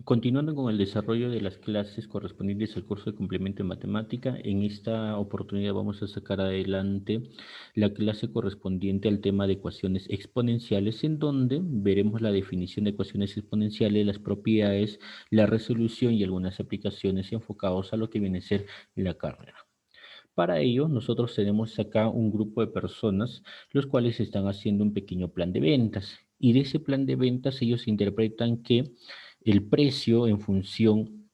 Continuando con el desarrollo de las clases correspondientes al curso de complemento en matemática, en esta oportunidad vamos a sacar adelante la clase correspondiente al tema de ecuaciones exponenciales, en donde veremos la definición de ecuaciones exponenciales, las propiedades, la resolución y algunas aplicaciones enfocados a lo que viene a ser la carrera. Para ello, nosotros tenemos acá un grupo de personas, los cuales están haciendo un pequeño plan de ventas. Y de ese plan de ventas, ellos interpretan que el precio en función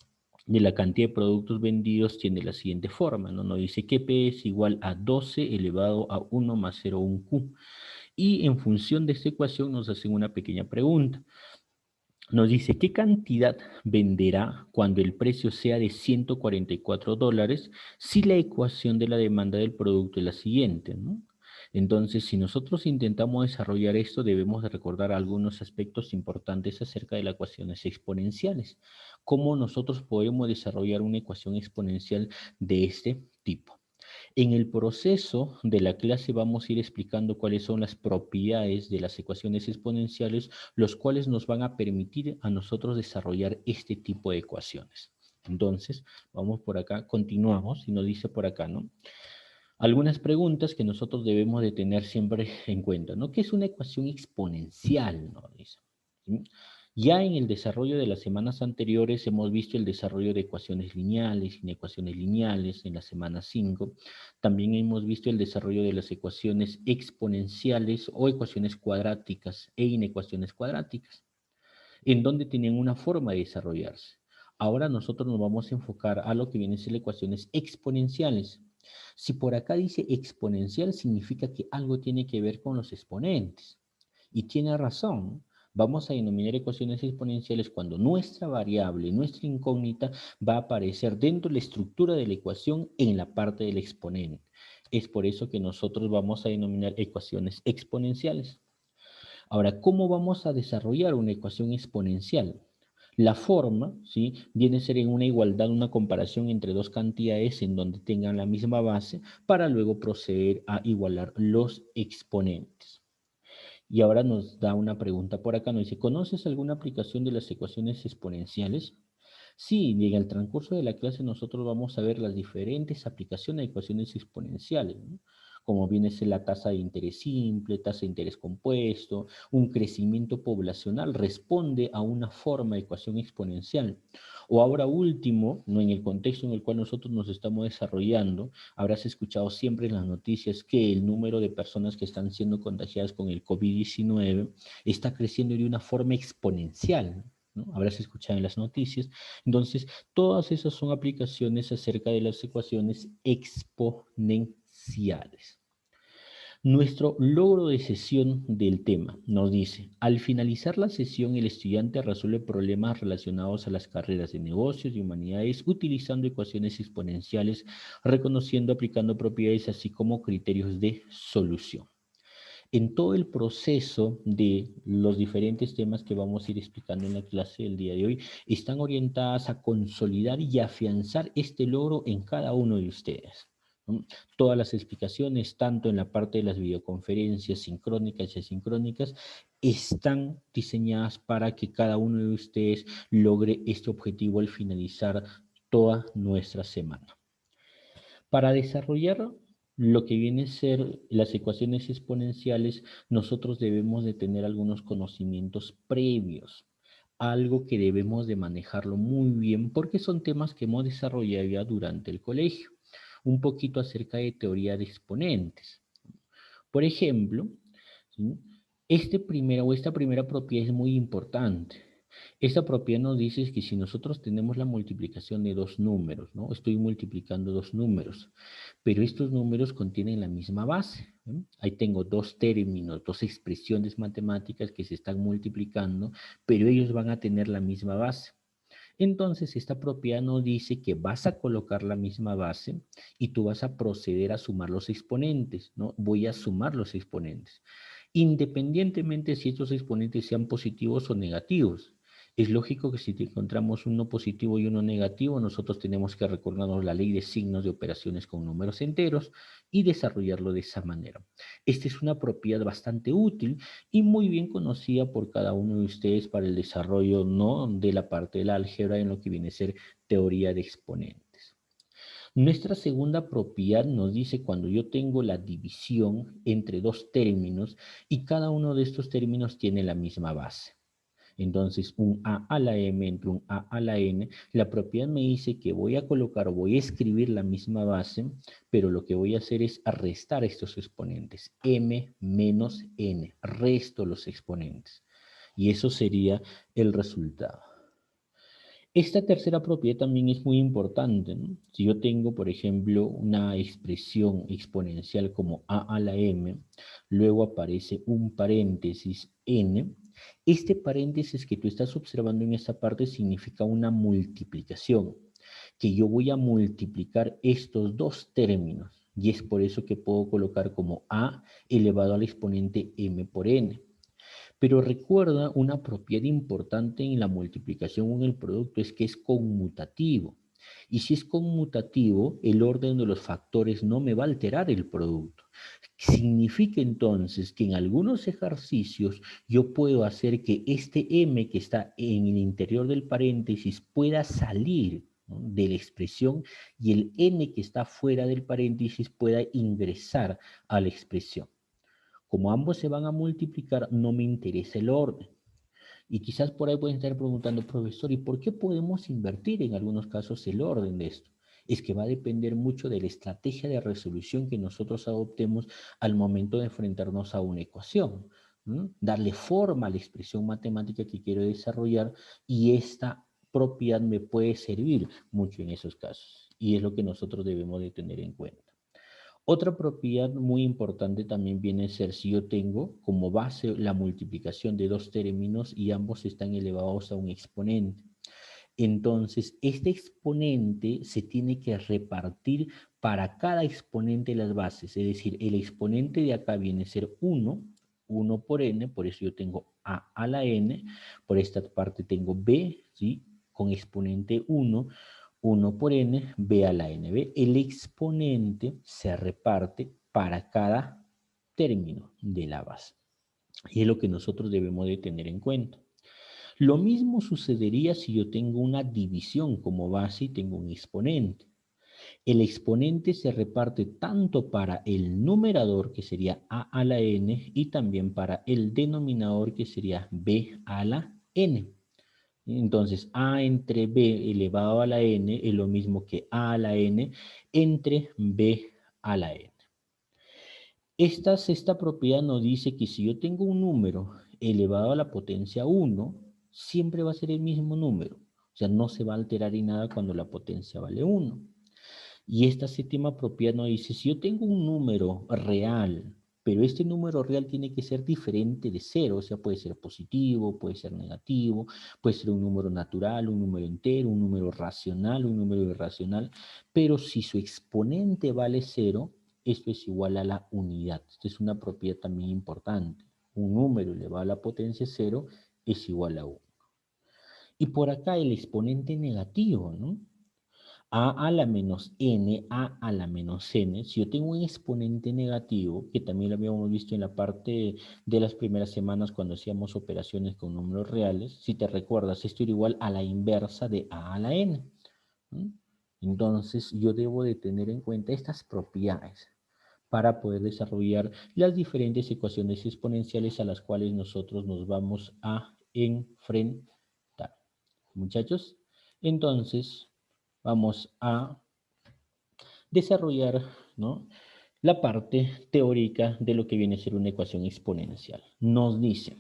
de la cantidad de productos vendidos tiene la siguiente forma, ¿no? Nos dice que P es igual a 12 elevado a 1 más 0,1 Q. Y en función de esta ecuación nos hacen una pequeña pregunta. Nos dice, ¿qué cantidad venderá cuando el precio sea de $144 si la ecuación de la demanda del producto es la siguiente, ¿no? Entonces, si nosotros intentamos desarrollar esto, debemos de recordar algunos aspectos importantes acerca de las ecuaciones exponenciales. ¿Cómo nosotros podemos desarrollar una ecuación exponencial de este tipo? En el proceso de la clase vamos a ir explicando cuáles son las propiedades de las ecuaciones exponenciales, los cuales nos van a permitir a nosotros desarrollar este tipo de ecuaciones. Entonces, vamos por acá, continuamos y nos dice por acá, ¿no? Algunas preguntas que nosotros debemos de tener siempre en cuenta, ¿no? ¿Qué es una ecuación exponencial? ¿No? Dice, ¿sí? Ya en el desarrollo de las semanas anteriores hemos visto el desarrollo de ecuaciones lineales, inecuaciones lineales en la semana 5. También hemos visto el desarrollo de las ecuaciones exponenciales o ecuaciones cuadráticas e inecuaciones cuadráticas, en donde tienen una forma de desarrollarse. Ahora nosotros nos vamos a enfocar a lo que vienen a ser ecuaciones exponenciales. Si por acá dice exponencial, significa que algo tiene que ver con los exponentes. Y tiene razón. Vamos a denominar ecuaciones exponenciales cuando nuestra variable, nuestra incógnita, va a aparecer dentro de la estructura de la ecuación en la parte del exponente. Es por eso que nosotros vamos a denominar ecuaciones exponenciales. Ahora, ¿cómo vamos a desarrollar una ecuación exponencial? La forma, ¿sí? Viene a ser en una igualdad, una comparación entre dos cantidades en donde tengan la misma base para luego proceder a igualar los exponentes. Y ahora nos da una pregunta por acá, nos dice, ¿conoces alguna aplicación de las ecuaciones exponenciales? Sí, y en el transcurso de la clase nosotros vamos a ver las diferentes aplicaciones de ecuaciones exponenciales, ¿no? Como viene a ser la tasa de interés simple, tasa de interés compuesto, un crecimiento poblacional responde a una forma de ecuación exponencial. O ahora último, ¿no? En el contexto en el cual nosotros nos estamos desarrollando, habrás escuchado siempre en las noticias que el número de personas que están siendo contagiadas con el COVID-19 está creciendo de una forma exponencial, ¿no? Habrás escuchado en las noticias. Entonces, todas esas son aplicaciones acerca de las ecuaciones exponenciales. Nuestro logro de sesión del tema nos dice, al finalizar la sesión el estudiante resuelve problemas relacionados a las carreras de negocios y humanidades utilizando ecuaciones exponenciales, reconociendo, aplicando propiedades así como criterios de solución. En todo el proceso de los diferentes temas que vamos a ir explicando en la clase del día de hoy, están orientadas a consolidar y afianzar este logro en cada uno de ustedes, ¿no? Todas las explicaciones, tanto en la parte de las videoconferencias sincrónicas y asincrónicas, están diseñadas para que cada uno de ustedes logre este objetivo al finalizar toda nuestra semana. Para desarrollar lo que viene a ser las ecuaciones exponenciales, nosotros debemos de tener algunos conocimientos previos, algo que debemos de manejarlo muy bien porque son temas que hemos desarrollado ya durante el colegio. Un poquito acerca de teoría de exponentes. Por ejemplo, ¿sí? Esta primera propiedad es muy importante. Esta propiedad nos dice que si nosotros tenemos la multiplicación de dos números, ¿no? Estoy multiplicando dos números, pero estos números contienen la misma base, ¿no? Ahí tengo dos términos, dos expresiones matemáticas que se están multiplicando, pero ellos van a tener la misma base. Entonces, esta propiedad nos dice que vas a colocar la misma base y tú vas a proceder a sumar los exponentes, ¿no? Voy a sumar los exponentes, independientemente si estos exponentes sean positivos o negativos. Es lógico que si te encontramos uno positivo y uno negativo, nosotros tenemos que recordarnos la ley de signos de operaciones con números enteros y desarrollarlo de esa manera. Esta es una propiedad bastante útil y muy bien conocida por cada uno de ustedes para el desarrollo, ¿no?, de la parte de la álgebra en lo que viene a ser teoría de exponentes. Nuestra segunda propiedad nos dice cuando yo tengo la división entre dos términos y cada uno de estos términos tiene la misma base. Entonces, un a a la m entre un a a la n, la propiedad me dice que voy a colocar o voy a escribir la misma base, pero lo que voy a hacer es restar estos exponentes. M menos n, resto los exponentes. Y eso sería el resultado. Esta tercera propiedad también es muy importante, ¿no? Si yo tengo, por ejemplo, una expresión exponencial como a a la m, luego aparece un paréntesis n, este paréntesis que tú estás observando en esta parte significa una multiplicación, que yo voy a multiplicar estos dos términos, y es por eso que puedo colocar como a elevado al exponente m por n. Pero recuerda una propiedad importante en la multiplicación o en el producto es que es conmutativo. Y si es conmutativo, el orden de los factores no me va a alterar el producto. Significa entonces que en algunos ejercicios yo puedo hacer que este m que está en el interior del paréntesis pueda salir, ¿no?, de la expresión, y el n que está fuera del paréntesis pueda ingresar a la expresión. Como ambos se van a multiplicar, no me interesa el orden. Y quizás por ahí pueden estar preguntando, profesor, ¿y por qué podemos invertir en algunos casos el orden de esto? Es que va a depender mucho de la estrategia de resolución que nosotros adoptemos al momento de enfrentarnos a una ecuación. Darle forma a la expresión matemática que quiero desarrollar, y esta propiedad me puede servir mucho en esos casos. Y es lo que nosotros debemos de tener en cuenta. Otra propiedad muy importante también viene a ser si yo tengo como base la multiplicación de dos términos y ambos están elevados a un exponente. Entonces, este exponente se tiene que repartir para cada exponente de las bases. Es decir, el exponente de acá viene a ser 1 por n, por eso yo tengo a a la n. Por esta parte tengo b, ¿sí?, con exponente 1 por n, b a la n. ¿Ve? El exponente se reparte para cada término de la base. Y es lo que nosotros debemos de tener en cuenta. Lo mismo sucedería si yo tengo una división como base y tengo un exponente. El exponente se reparte tanto para el numerador, que sería a a la n, y también para el denominador, que sería b a la n. Entonces, a entre b elevado a la n es lo mismo que a a la n entre b a la n. Esta propiedad nos dice que si yo tengo un número elevado a la potencia 1, siempre va a ser el mismo número. O sea, no se va a alterar en nada cuando la potencia vale 1. Y esta séptima propiedad nos dice, si yo tengo un número real, pero este número real tiene que ser diferente de cero, o sea, puede ser positivo, puede ser negativo, puede ser un número natural, un número entero, un número racional, un número irracional, pero si su exponente vale cero, esto es igual a la unidad. Esta es una propiedad también importante. Un número elevado a la potencia cero es igual a 1. Y por acá el exponente negativo, ¿no? A la menos n, a la menos n, si yo tengo un exponente negativo, que también lo habíamos visto en la parte de las primeras semanas cuando hacíamos operaciones con números reales, si te recuerdas, esto era igual a la inversa de a la n. Entonces, yo debo de tener en cuenta estas propiedades para poder desarrollar las diferentes ecuaciones exponenciales a las cuales nosotros nos vamos a enfrentar. Muchachos, entonces vamos a desarrollar, ¿no?, la parte teórica de lo que viene a ser una ecuación exponencial. Nos dice,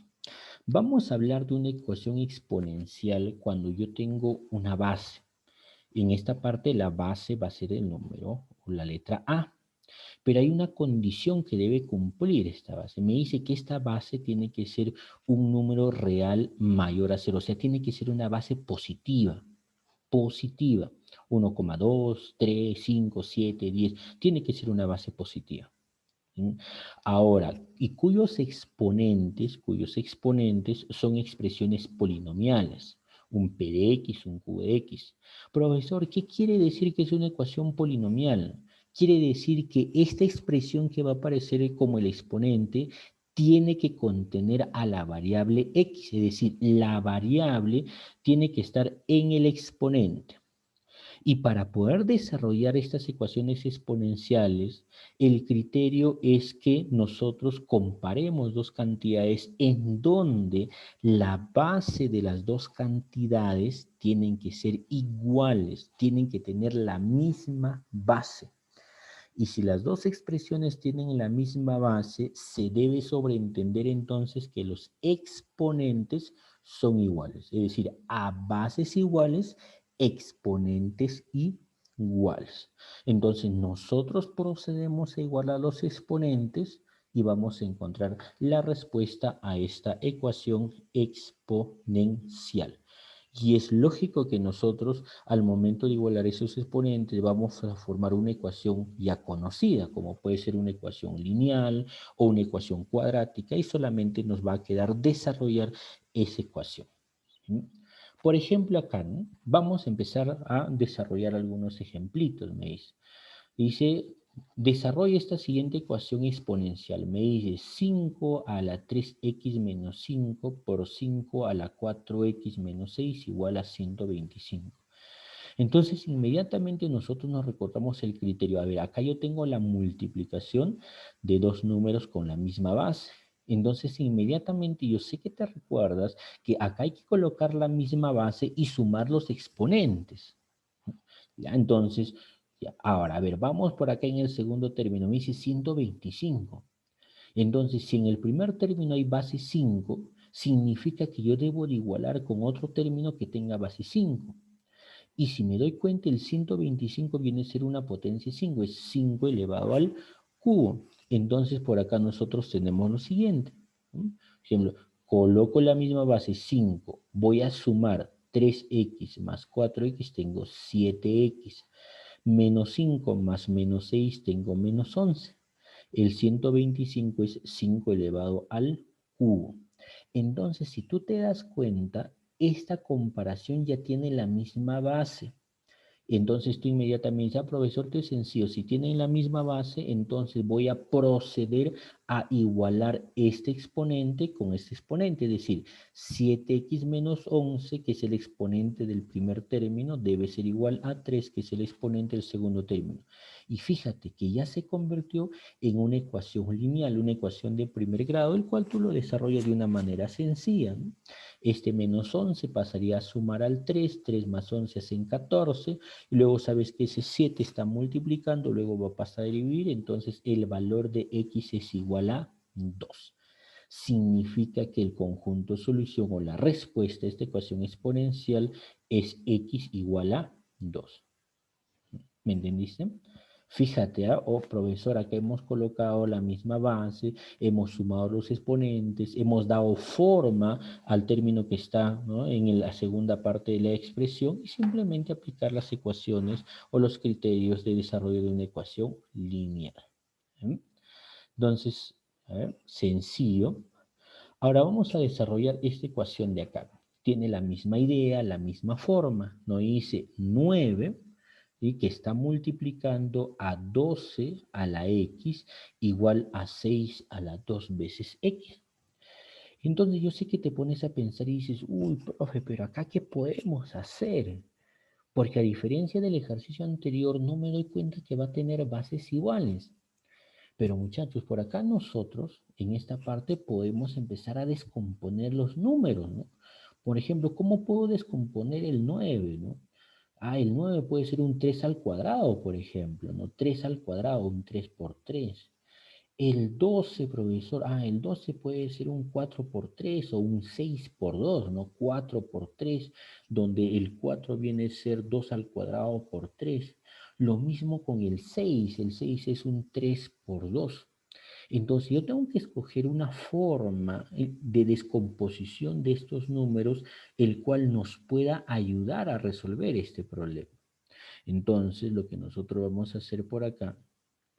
vamos a hablar de una ecuación exponencial cuando yo tengo una base. En esta parte la base va a ser el número o la letra A. Pero hay una condición que debe cumplir esta base. Me dice que esta base tiene que ser un número real mayor a 0. O sea, tiene que ser una base positiva. Positiva. 1,2, 3, 5, 7, 10. Tiene que ser una base positiva. Ahora, y cuyos exponentes son expresiones polinomiales. un P de X, un Q de X. Profesor, ¿qué quiere decir que es una ecuación polinomial? Quiere decir que esta expresión que va a aparecer como el exponente tiene que contener a la variable X, es decir, la variable tiene que estar en el exponente. Y para poder desarrollar estas ecuaciones exponenciales, el criterio es que nosotros comparemos dos cantidades en donde la base de las dos cantidades tienen que ser iguales, tienen que tener la misma base. Y si las dos expresiones tienen la misma base, se debe sobreentender entonces que los exponentes son iguales, es decir, a bases iguales, exponentes iguales. Entonces nosotros procedemos a igualar los exponentes y vamos a encontrar la respuesta a esta ecuación exponencial. Y es lógico que nosotros, al momento de igualar esos exponentes, vamos a formar una ecuación ya conocida, como puede ser una ecuación lineal o una ecuación cuadrática, y solamente nos va a quedar desarrollar esa ecuación. ¿Sí? Por ejemplo, acá, ¿no? Vamos a empezar a desarrollar algunos ejemplitos, me dice. Dice, desarrolla esta siguiente ecuación exponencial. Me dice 5 a la 3x menos 5 por 5 a la 4x menos 6 igual a 125. Entonces, inmediatamente nosotros nos recordamos el criterio. A ver, acá yo tengo la multiplicación de dos números con la misma base. Entonces, inmediatamente yo sé que te recuerdas que acá hay que colocar la misma base y sumar los exponentes. ¿Ya? Entonces, ya, ahora, a ver, vamos por acá en el segundo término. Me dice 125. Entonces, si en el primer término hay base 5, significa que yo debo de igualar con otro término que tenga base 5. Y si me doy cuenta, el 125 viene a ser una potencia 5, es 5 elevado al cubo. Entonces, por acá nosotros tenemos lo siguiente. ¿No? Por ejemplo, coloco la misma base 5, voy a sumar 3x más 4x, tengo 7x. Menos 5 más menos 6, tengo menos 11. El 125 es 5 elevado al cubo. Entonces, si tú te das cuenta, esta comparación ya tiene la misma base. Entonces tú inmediatamente dices, profesor, qué sencillo, si tienen la misma base, entonces voy a proceder a igualar este exponente con este exponente, es decir, 7x menos 11, que es el exponente del primer término, debe ser igual a 3, que es el exponente del segundo término. Y fíjate que ya se convirtió en una ecuación lineal, una ecuación de primer grado, el cual tú lo desarrollas de una manera sencilla, ¿no? Este menos 11 pasaría a sumar al 3, 3 más 11 hacen 14, y luego sabes que ese 7 está multiplicando, luego va a pasar a dividir, entonces el valor de x es igual a 2. Significa que el conjunto solución o la respuesta a esta ecuación exponencial es x igual a 2. ¿Me entendiste? Fíjate, oh profesor, acá hemos colocado la misma base, hemos sumado los exponentes, hemos dado forma al término que está, ¿no?, en la segunda parte de la expresión, y simplemente aplicar las ecuaciones o los criterios de desarrollo de una ecuación lineal. ¿Sí? Entonces, a ver, sencillo. Ahora vamos a desarrollar esta ecuación de acá. Tiene la misma idea, la misma forma. Nos dice 9, ¿sí?, que está multiplicando a 12 a la x igual a 6 a la 2 veces x. Entonces yo sé que te pones a pensar y dices, uy, profe, pero acá ¿qué podemos hacer? Porque a diferencia del ejercicio anterior, no me doy cuenta que va a tener bases iguales. Pero muchachos, por acá nosotros, en esta parte, podemos empezar a descomponer los números, ¿no? Por ejemplo, ¿cómo puedo descomponer el 9, no? Ah, el 9 puede ser un 3 al cuadrado, por ejemplo, ¿no? 3 al cuadrado, un 3 por 3. El 12, profesor, el 12 puede ser un 4 por 3 o un 6 por 2, ¿no? 4 por 3, donde el 4 viene a ser 2 al cuadrado por 3. Lo mismo con el 6 es un 3 por 2. Entonces yo tengo que escoger una forma de descomposición de estos números, el cual nos pueda ayudar a resolver este problema. Entonces lo que nosotros vamos a hacer por acá,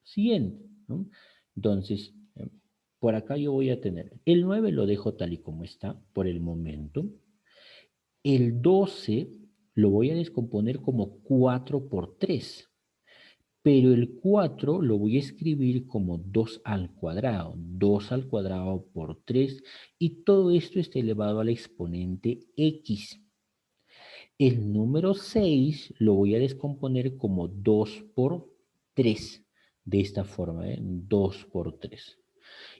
siguiente, ¿no? Entonces, por acá yo voy a tener el 9, lo dejo tal y como está por el momento. El 12 lo voy a descomponer como 4 por 3, pero el 4 lo voy a escribir como 2 al cuadrado. 2 al cuadrado por 3, y todo esto está elevado al exponente x. El número 6 lo voy a descomponer como 2 por 3, de esta forma, 2 por 3.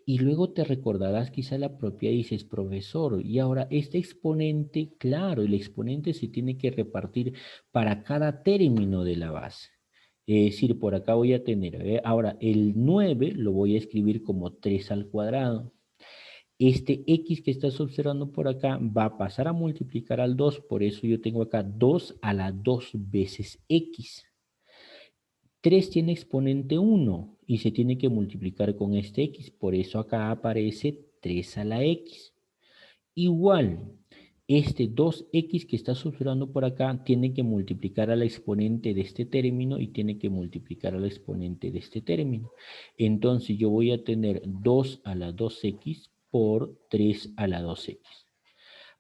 Y luego te recordarás quizá la propia, dices, profesor, y ahora este exponente, claro, el exponente se tiene que repartir para cada término de la base. Es decir, por acá voy a tener, ahora el 9 lo voy a escribir como 3 al cuadrado. Este x que estás observando por acá va a pasar a multiplicar al 2, por eso yo tengo acá 2 a la 2 veces x. 3 tiene exponente 1 y se tiene que multiplicar con este x, por eso acá aparece 3 a la x. Igual, este 2x que está observando por acá tiene que multiplicar al exponente de este término y tiene que multiplicar al exponente de este término. Entonces yo voy a tener 2 a la 2x por 3 a la 2x.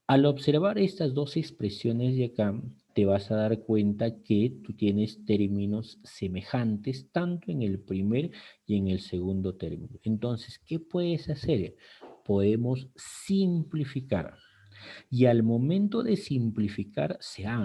Al observar estas dos expresiones de acá, te vas a dar cuenta que tú tienes términos semejantes tanto en el primer y en el segundo término. Entonces, ¿qué puedes hacer? Podemos simplificar. Y al momento de simplificar,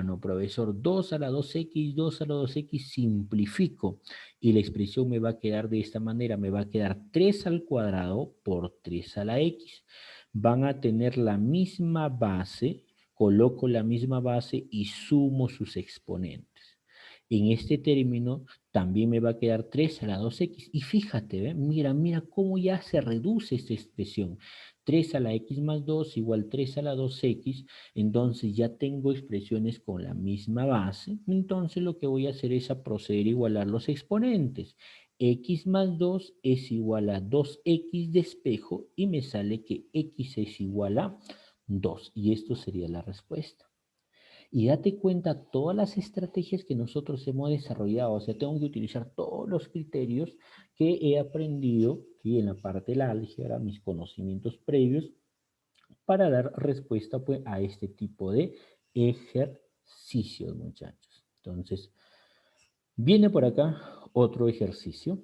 no, profesor, 2 a la 2x, 2 a la 2x, simplifico. Y la expresión me va a quedar de esta manera, me va a quedar 3 al cuadrado por 3 a la x. Van a tener la misma base, coloco la misma base y sumo sus exponentes. En este término también me va a quedar 3 a la 2x. Y fíjate, mira cómo ya se reduce esta expresión. 3 a la x más 2 igual 3 a la 2x, entonces ya tengo expresiones con la misma base, entonces lo que voy a hacer es a proceder a igualar los exponentes. X más 2 es igual a 2x de espejo y me sale que x es igual a 2, y esto sería la respuesta. Y date cuenta todas las estrategias que nosotros hemos desarrollado, o sea, tengo que utilizar todos los criterios que he aprendido y en la parte de la álgebra, mis conocimientos previos, para dar respuesta pues a este tipo de ejercicios, muchachos. Entonces, viene por acá otro ejercicio.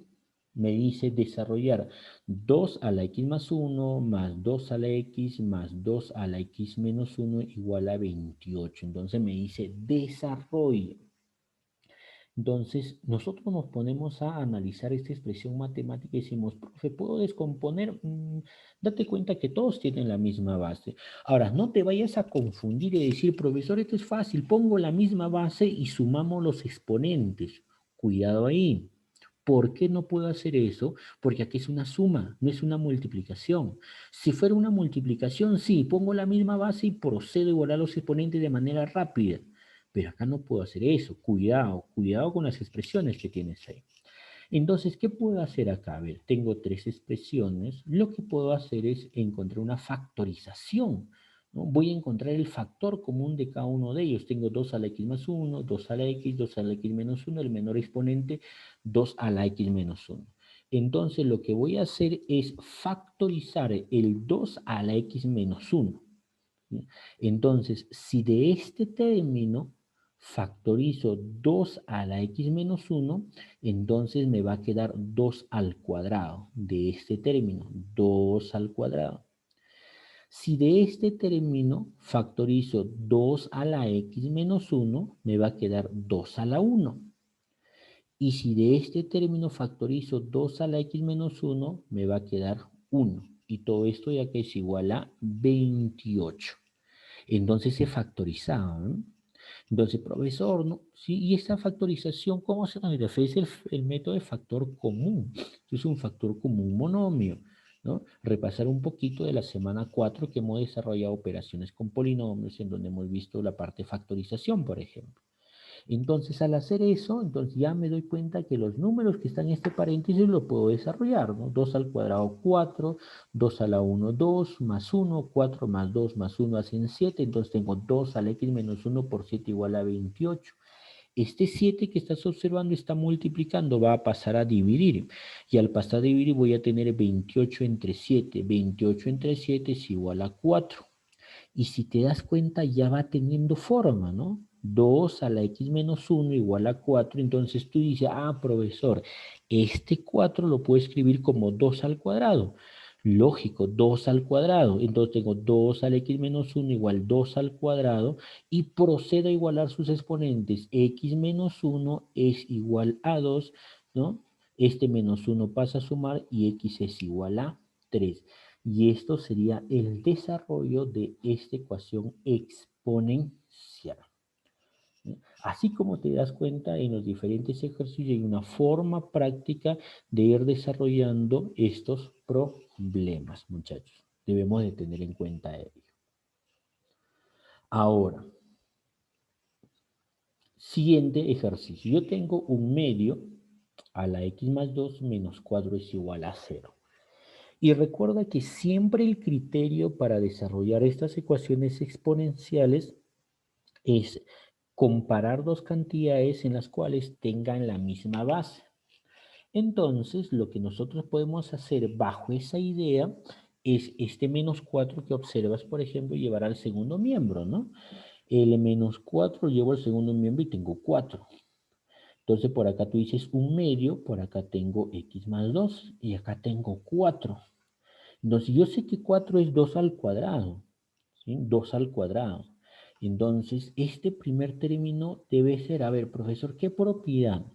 Me dice desarrollar 2 a la x más 1 más 2 a la x más 2 a la x menos 1 igual a 28. Entonces me dice desarrolle. Entonces, nosotros nos ponemos a analizar esta expresión matemática y decimos, profe, ¿puedo descomponer? Date cuenta que todos tienen la misma base. Ahora, no te vayas a confundir y decir, profesor, esto es fácil, pongo la misma base y sumamos los exponentes. Cuidado ahí. ¿Por qué no puedo hacer eso? Porque aquí es una suma, no es una multiplicación. Si fuera una multiplicación, sí, pongo la misma base y procedo a igualar los exponentes de manera rápida. Pero acá no puedo hacer eso. Cuidado con las expresiones que tienes ahí. Entonces, ¿qué puedo hacer acá? A ver, tengo tres expresiones. Lo que puedo hacer es encontrar una factorización, ¿no? Voy a encontrar el factor común de cada uno de ellos. Tengo 2 a la x más 1, 2 a la x, 2 a la x menos 1, el menor exponente, 2 a la x menos 1. Entonces, lo que voy a hacer es factorizar el 2 a la x menos 1. Entonces, si de este término factorizo 2 a la x menos 1, entonces me va a quedar 2 al cuadrado de este término, 2 al cuadrado. Si de este término factorizo 2 a la x menos 1, me va a quedar 2 a la 1. Y si de este término factorizo 2 a la x menos 1, me va a quedar 1. Y todo esto ya que es igual a 28. Entonces se factorizaba, ¿no? Entonces, profesor, ¿no? Sí, y esta factorización, ¿cómo se refiere? Es el método de factor común. Es un factor común monomio, ¿no? Repasar un poquito de la semana 4 que hemos desarrollado operaciones con polinomios, en donde hemos visto la parte de factorización, por ejemplo. Entonces, al hacer eso, entonces ya me doy cuenta que los números que están en este paréntesis los puedo desarrollar, ¿no? 2 al cuadrado 4, 2 a la 1 2, más 1, 4 más 2 más 1 hacen 7, entonces tengo 2 a la x menos 1 por 7 igual a 28. Este 7 que estás observando está multiplicando, va a pasar a dividir. Y al pasar a dividir voy a tener 28 entre 7. 28 entre 7 es igual a 4. Y si te das cuenta, ya va teniendo forma, ¿no? 2 a la x menos 1 igual a 4. Entonces tú dices, ah, profesor, este 4 lo puedo escribir como 2 al cuadrado. Lógico, 2 al cuadrado. Entonces tengo 2 al x menos 1 igual 2 al cuadrado y procedo a igualar sus exponentes. X menos 1 es igual a 2, ¿no? Este menos 1 pasa a sumar y x es igual a 3. Y esto sería el desarrollo de esta ecuación exponencial. Así como te das cuenta, en los diferentes ejercicios hay una forma práctica de ir desarrollando estos problemas, muchachos. Debemos de tener en cuenta ello. Ahora, siguiente ejercicio. Yo tengo un medio a la x más 2 menos 4 es igual a 0. Y recuerda que siempre el criterio para desarrollar estas ecuaciones exponenciales es comparar dos cantidades en las cuales tengan la misma base. Entonces, lo que nosotros podemos hacer bajo esa idea es este menos 4 que observas, por ejemplo, llevar al segundo miembro, ¿no? El menos 4 llevo al segundo miembro y tengo 4. Entonces, por acá tú dices un medio, por acá tengo x más 2 y acá tengo 4. Entonces, yo sé que 4 es 2 al cuadrado, ¿sí? 2 al cuadrado. Entonces, este primer término debe ser, a ver, profesor, ¿qué propiedad?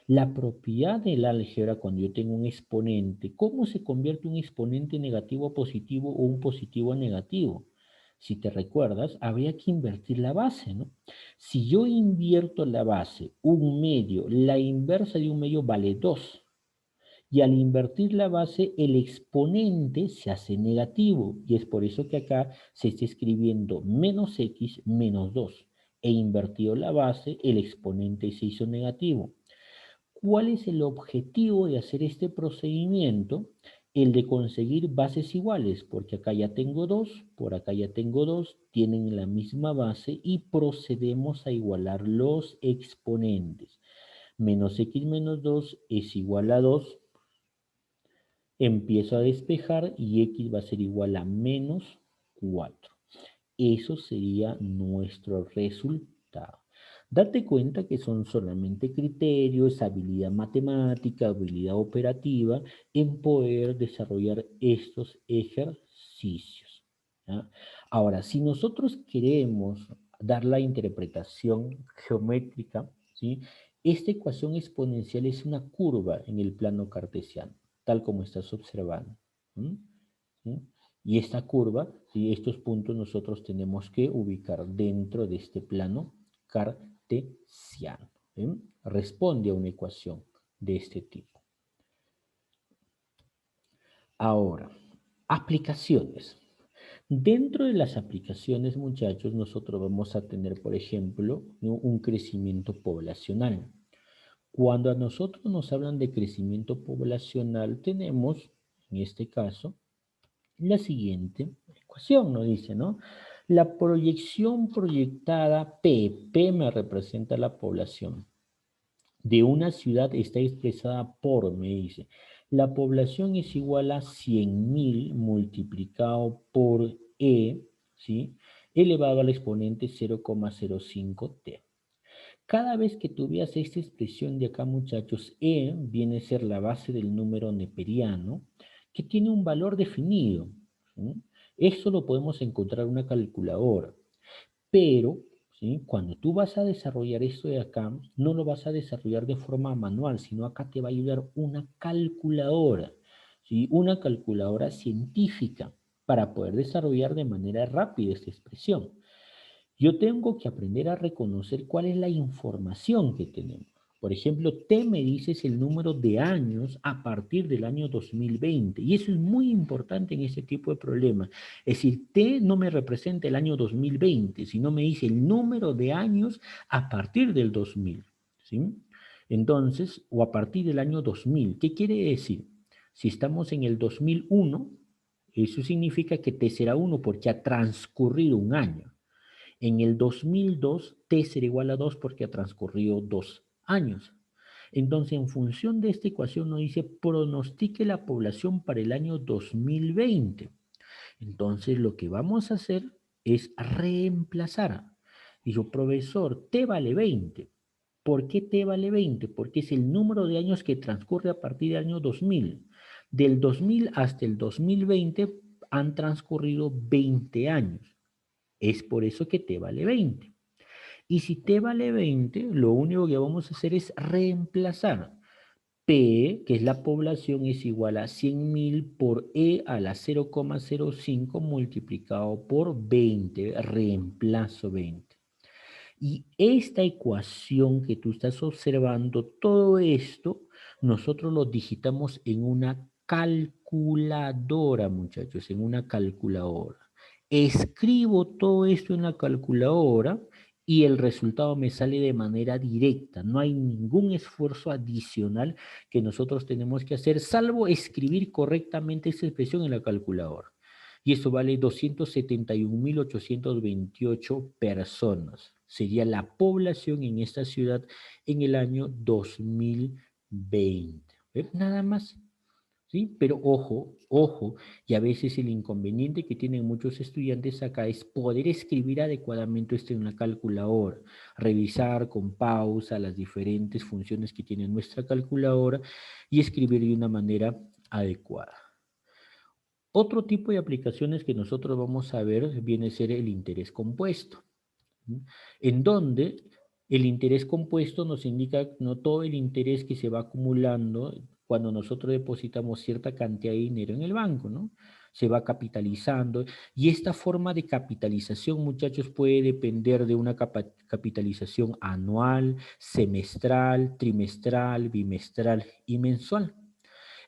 La propiedad del álgebra cuando yo tengo un exponente, ¿cómo se convierte un exponente negativo a positivo o un positivo a negativo? Si te recuerdas, habría que invertir la base, ¿no? Si yo invierto la base, un medio, la inversa de un medio vale 2. Y al invertir la base, el exponente se hace negativo. Y es por eso que acá se está escribiendo menos x menos 2. E invertido la base, el exponente se hizo negativo. ¿Cuál es el objetivo de hacer este procedimiento? El de conseguir bases iguales, porque acá ya tengo 2, por acá ya tengo 2, tienen la misma base y procedemos a igualar los exponentes. Menos x menos 2 es igual a 2. Empiezo a despejar y x va a ser igual a menos 4. Eso sería nuestro resultado. Date cuenta que son solamente criterios, habilidad matemática, habilidad operativa en poder desarrollar estos ejercicios. ¿Ya? Ahora, si nosotros queremos dar la interpretación geométrica, ¿sí? Esta ecuación exponencial es una curva en el plano cartesiano, tal como estás observando. ¿Sí? Y esta curva, y estos puntos nosotros tenemos que ubicar dentro de este plano cartesiano. Responde a una ecuación de este tipo. Ahora, aplicaciones. Dentro de las aplicaciones, muchachos, nosotros vamos a tener, por ejemplo, ¿no? un crecimiento poblacional. Cuando a nosotros nos hablan de crecimiento poblacional, tenemos, en este caso, la siguiente ecuación, nos dice, ¿no? La proyección proyectada P me representa la población de una ciudad está expresada por, me dice, la población es igual a 100.000 multiplicado por ¿sí? Elevado al exponente 0,05t. Cada vez que tú veas esta expresión de acá, muchachos, viene a ser la base del número neperiano, que tiene un valor definido. ¿Sí? Esto lo podemos encontrar en una calculadora. Pero, ¿sí? Cuando tú vas a desarrollar esto de acá, no lo vas a desarrollar de forma manual, sino acá te va a ayudar una calculadora, ¿sí? Una calculadora científica para poder desarrollar de manera rápida esta expresión. Yo tengo que aprender a reconocer cuál es la información que tenemos. Por ejemplo, T me dice es el número de años a partir del año 2020. Y eso es muy importante en este tipo de problemas. Es decir, T no me representa el año 2020, sino me dice el número de años a partir del 2000. ¿Sí? Entonces, o a partir del año 2000. ¿Qué quiere decir? Si estamos en el 2001, eso significa que T será 1 porque ha transcurrido un año. En el 2002, T será igual a 2 porque ha transcurrido 2 años. Entonces, en función de esta ecuación nos dice pronostique la población para el año 2020. Entonces, lo que vamos a hacer es reemplazar. Dijo, profesor, T vale 20. ¿Por qué T vale 20? Porque es el número de años que transcurre a partir del año 2000. Del 2000 hasta el 2020 han transcurrido 20 años. Es por eso que T vale 20. Y si T vale 20, lo único que vamos a hacer es reemplazar. P, que es la población, es igual a 100.000 por E a la 0,05 multiplicado por 20, reemplazo 20. Y esta ecuación que tú estás observando, todo esto, nosotros lo digitamos en una calculadora, muchachos, en una calculadora. Escribo todo esto en la calculadora y el resultado me sale de manera directa. No hay ningún esfuerzo adicional que nosotros tenemos que hacer, salvo escribir correctamente esa expresión en la calculadora. Y eso vale 271.828 personas. Sería la población en esta ciudad en el año 2020. Nada más. ¿Sí? Pero ojo, ojo, y a veces el inconveniente que tienen muchos estudiantes acá es poder escribir adecuadamente esto en la calculadora, revisar con pausa las diferentes funciones que tiene nuestra calculadora y escribir de una manera adecuada. Otro tipo de aplicaciones que nosotros vamos a ver viene a ser el interés compuesto, ¿sí? En donde el interés compuesto nos indica no todo el interés que se va acumulando cuando nosotros depositamos cierta cantidad de dinero en el banco, ¿no? Se va capitalizando y esta forma de capitalización, muchachos, puede depender de una capitalización anual, semestral, trimestral, bimestral y mensual,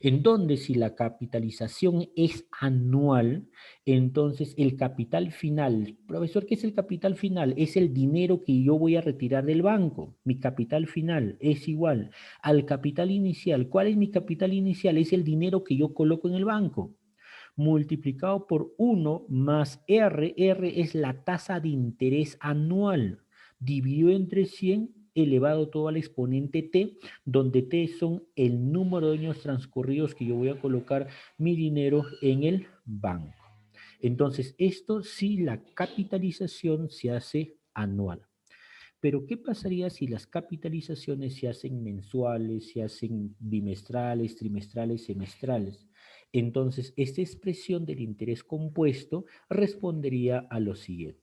en donde si la capitalización es anual, entonces el capital final, profesor, ¿qué es el capital final? Es el dinero que yo voy a retirar del banco. Mi capital final es igual al capital inicial. ¿Cuál es mi capital inicial? Es el dinero que yo coloco en el banco multiplicado por 1 más R. R es la tasa de interés anual, dividido entre 100 elevado todo al exponente t, donde t son el número de años transcurridos que yo voy a colocar mi dinero en el banco. Entonces, esto sí, la capitalización se hace anual. Pero, ¿qué pasaría si las capitalizaciones se hacen mensuales, se hacen bimestrales, trimestrales, semestrales? Entonces, esta expresión del interés compuesto respondería a lo siguiente,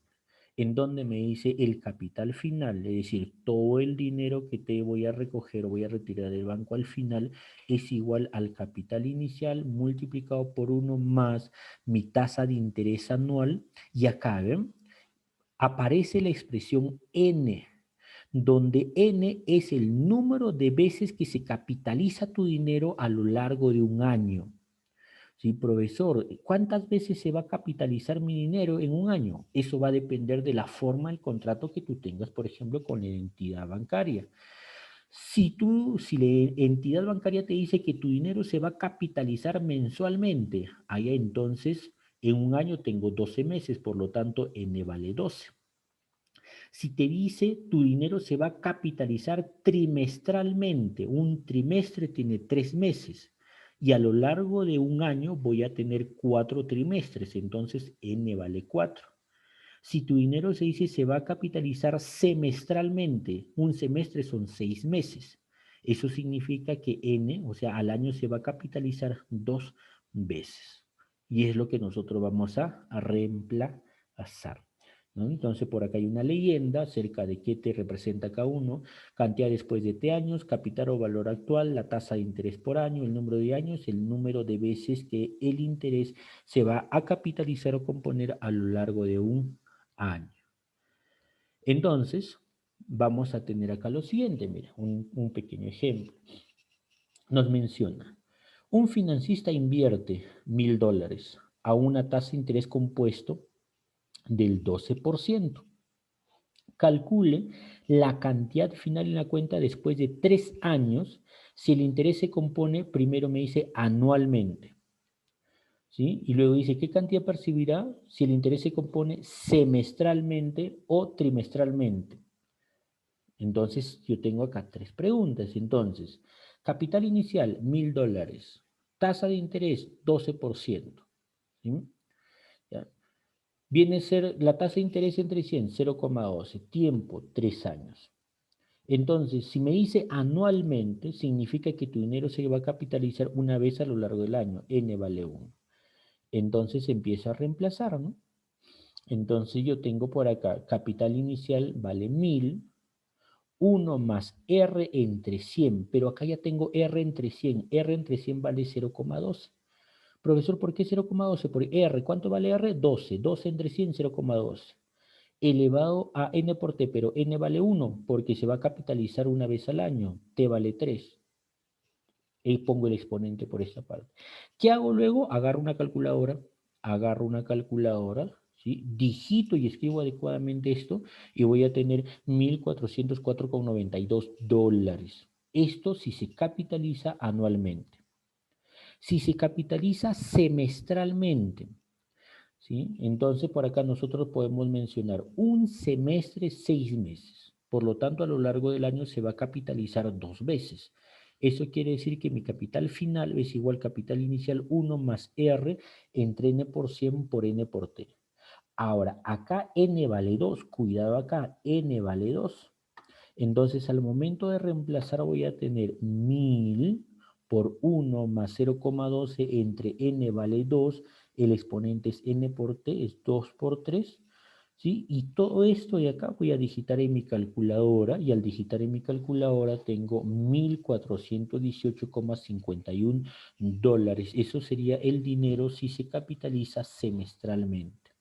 en donde me dice el capital final, es decir, todo el dinero que te voy a recoger o voy a retirar del banco al final es igual al capital inicial multiplicado por 1 más mi tasa de interés anual. Y acá, ¿ven? Aparece la expresión N, donde N es el número de veces que se capitaliza tu dinero a lo largo de un año. Sí, profesor, ¿cuántas veces se va a capitalizar mi dinero en un año? Eso va a depender de la forma del contrato que tú tengas, por ejemplo, con la entidad bancaria. Si la entidad bancaria te dice que tu dinero se va a capitalizar mensualmente, allá entonces en un año tengo 12 meses, por lo tanto N vale 12. Si te dice tu dinero se va a capitalizar trimestralmente, un trimestre tiene 3 meses y a lo largo de un año voy a tener 4 trimestres, entonces N vale 4. Si tu dinero se dice se va a capitalizar semestralmente, un semestre son 6 meses. Eso significa que N, o sea, al año se va a capitalizar 2 veces. Y es lo que nosotros vamos a reemplazar, ¿no? Entonces por acá hay una leyenda acerca de qué te representa cada uno: cantidad después de T años, capital o valor actual, la tasa de interés por año, el número de años, el número de veces que el interés se va a capitalizar o componer a lo largo de un año. Entonces, vamos a tener acá lo siguiente, mira, un pequeño ejemplo. Nos menciona, un financista invierte $1.000 a una tasa de interés compuesto del 12%. Calcule la cantidad final en la cuenta después de 3 años si el interés se compone, primero me dice anualmente, ¿sí? Y luego dice, ¿qué cantidad percibirá si el interés se compone semestralmente o trimestralmente? Entonces, yo tengo acá 3 preguntas. Entonces, capital inicial, $1.000. Tasa de interés, 12%. ¿Sí? ¿Ya? Viene a ser la tasa de interés entre 100, 0,12, tiempo, 3 años. Entonces, si me dice anualmente, significa que tu dinero se va a capitalizar una vez a lo largo del año, n vale 1. Entonces empieza a reemplazar, ¿no? Entonces yo tengo por acá, capital inicial vale 1000, 1 más R entre 100, pero acá ya tengo R entre 100, R entre 100 vale 0,12. Profesor, ¿por qué 0,12? Por R, ¿cuánto vale R? 12, 12 entre 100, 0,12. Elevado a n por t, pero n vale 1, porque se va a capitalizar una vez al año, t vale 3. Y pongo el exponente por esta parte. ¿Qué hago luego? Agarro una calculadora, ¿sí? Digito y escribo adecuadamente esto y voy a tener 1.404,92 dólares. Esto si se capitaliza anualmente. Si se capitaliza semestralmente, ¿sí? Entonces por acá nosotros podemos mencionar un semestre, 6 meses. Por lo tanto, a lo largo del año se va a capitalizar 2 veces. Eso quiere decir que mi capital final es igual capital inicial 1 más R entre n por 100 por n por t. Ahora, acá n vale 2, cuidado acá, n vale 2. Entonces, al momento de reemplazar voy a tener 1000 por 1 más 0,12 entre n vale 2, el exponente es n por t, es 2 por 3, ¿sí? Y todo esto de acá voy a digitar en mi calculadora, y al digitar en mi calculadora tengo 1.418,51 dólares. Eso sería el dinero si se capitaliza semestralmente.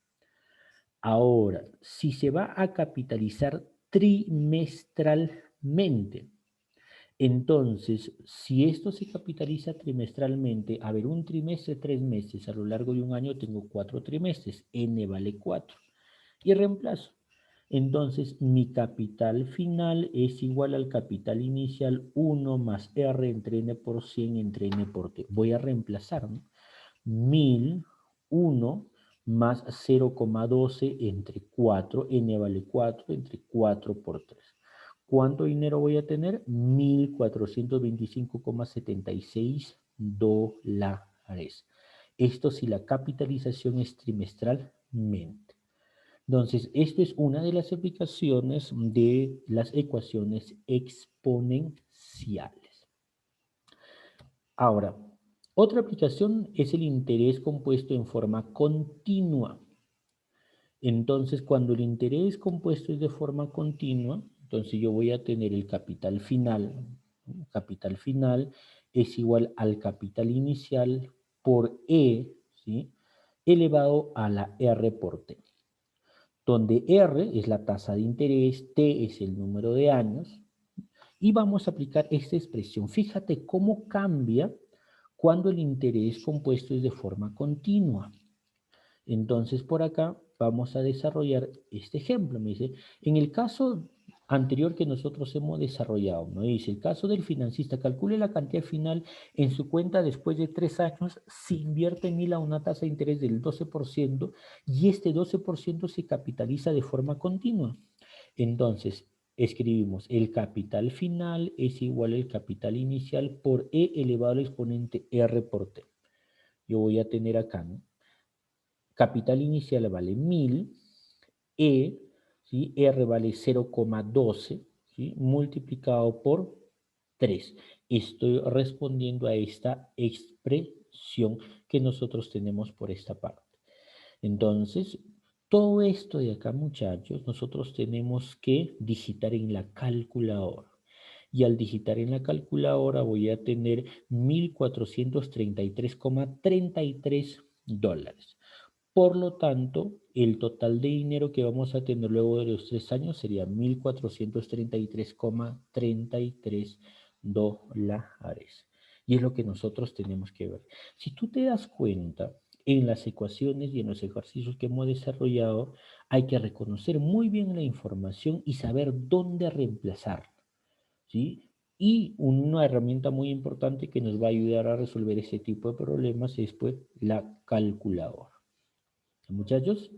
Ahora, si se va a capitalizar trimestralmente, entonces, si esto se capitaliza trimestralmente, a ver, un trimestre, 3 meses, a lo largo de un año tengo 4 trimestres, n vale 4, y reemplazo. Entonces, mi capital final es igual al capital inicial 1 más R entre n por 100 entre n por t. Voy a reemplazar, ¿no? 1001 más 0,12 entre 4, n vale 4, entre 4 por 3. ¿Cuánto dinero voy a tener? 1.425,76 dólares. Esto si la capitalización es trimestralmente. Entonces, esto es una de las aplicaciones de las ecuaciones exponenciales. Ahora, otra aplicación es el interés compuesto en forma continua. Entonces, cuando el interés compuesto es de forma continua, entonces yo voy a tener el capital final. Capital final es igual al capital inicial por E, ¿sí? Elevado a la R por T, donde R es la tasa de interés, T es el número de años, y vamos a aplicar esta expresión. Fíjate cómo cambia cuando el interés compuesto es de forma continua. Entonces, por acá vamos a desarrollar este ejemplo. Me dice, en el caso anterior que nosotros hemos desarrollado, me dice, el caso del financista, calcule la cantidad final en su cuenta después de 3 años, si invierte en 1000 a una tasa de interés del 12% y este 12% se capitaliza de forma continua. Entonces, escribimos, el capital final es igual al capital inicial por E elevado al exponente R por T. Yo voy a tener acá, ¿no? Capital inicial vale 1000, E, ¿sí? R vale 0,12, ¿sí? Multiplicado por 3. Estoy respondiendo a esta expresión que nosotros tenemos por esta parte. Entonces, todo esto de acá, muchachos, nosotros tenemos que digitar en la calculadora. Y al digitar en la calculadora voy a tener 1.433,33 dólares. Por lo tanto, el total de dinero que vamos a tener luego de los 3 años sería 1.433,33 dólares. Y es lo que nosotros tenemos que ver. Si tú te das cuenta, en las ecuaciones y en los ejercicios que hemos desarrollado, hay que reconocer muy bien la información y saber dónde reemplazarla, ¿sí? Y una herramienta muy importante que nos va a ayudar a resolver este tipo de problemas es pues la calculadora. Muchachos,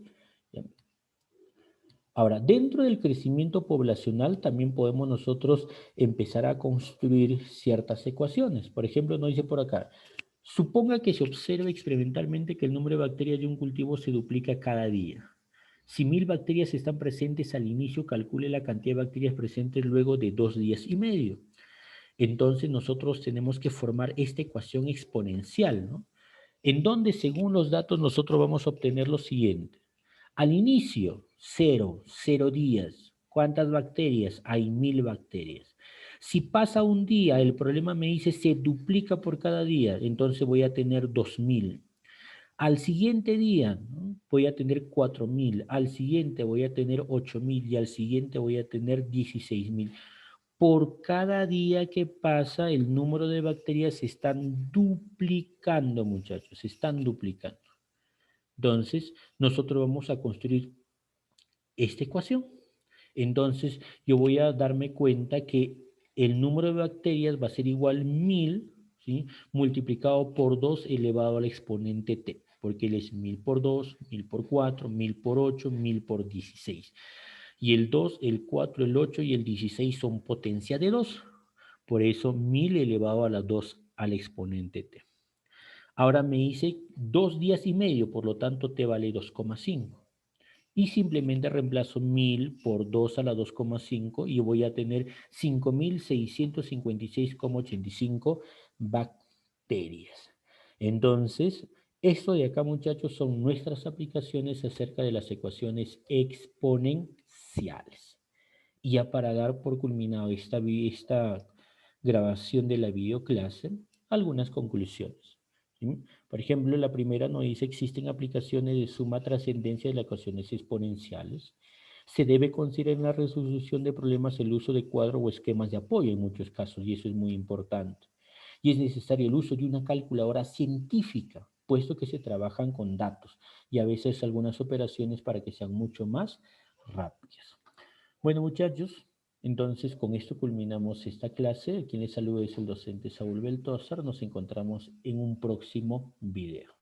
ahora, dentro del crecimiento poblacional también podemos nosotros empezar a construir ciertas ecuaciones. Por ejemplo, nos dice por acá, suponga que se observa experimentalmente que el número de bacterias de un cultivo se duplica cada día. Si 1000 bacterias están presentes al inicio, calcule la cantidad de bacterias presentes luego de 2 días y medio. Entonces nosotros tenemos que formar esta ecuación exponencial, ¿no? En donde según los datos nosotros vamos a obtener lo siguiente. Al inicio, 0 días. ¿Cuántas bacterias? Hay 1000 bacterias. Si pasa un día, el problema me dice se duplica por cada día, entonces voy a tener 2000. Al siguiente día, ¿no? Voy a tener 4000, al siguiente voy a tener 8000 y al siguiente voy a tener 16000. Por cada día que pasa, el número de bacterias se están duplicando, muchachos, se están duplicando. Entonces, nosotros vamos a construir esta ecuación. Entonces, yo voy a darme cuenta que el número de bacterias va a ser igual 1000, ¿sí? Multiplicado por 2 elevado al exponente t, porque él es 1000 por 2, 1000 por 4, 1000 por 8, 1000 por 16. Y el 2, el 4, el 8 y el 16 son potencia de 2. Por eso 1000 elevado a la 2 al exponente t. Ahora me hice 2 días y medio, por lo tanto t vale 2,5. Y simplemente reemplazo 1000 por 2 a la 2,5 y voy a tener 5656,85 bacterias. Entonces, esto de acá, muchachos, son nuestras aplicaciones acerca de las ecuaciones exponenciales. Y ya para dar por culminado esta grabación de la videoclase, algunas conclusiones. ¿Sí? Por ejemplo, la primera nos dice existen aplicaciones de suma trascendencia de las ecuaciones exponenciales. Se debe considerar en la resolución de problemas el uso de cuadros o esquemas de apoyo en muchos casos, y eso es muy importante. Y es necesario el uso de una calculadora científica, puesto que se trabajan con datos y a veces algunas operaciones para que sean mucho más rápidas. Bueno, muchachos, entonces con esto culminamos esta clase. Quien les saluda es el docente Saúl Beltózar. Nos encontramos en un próximo video.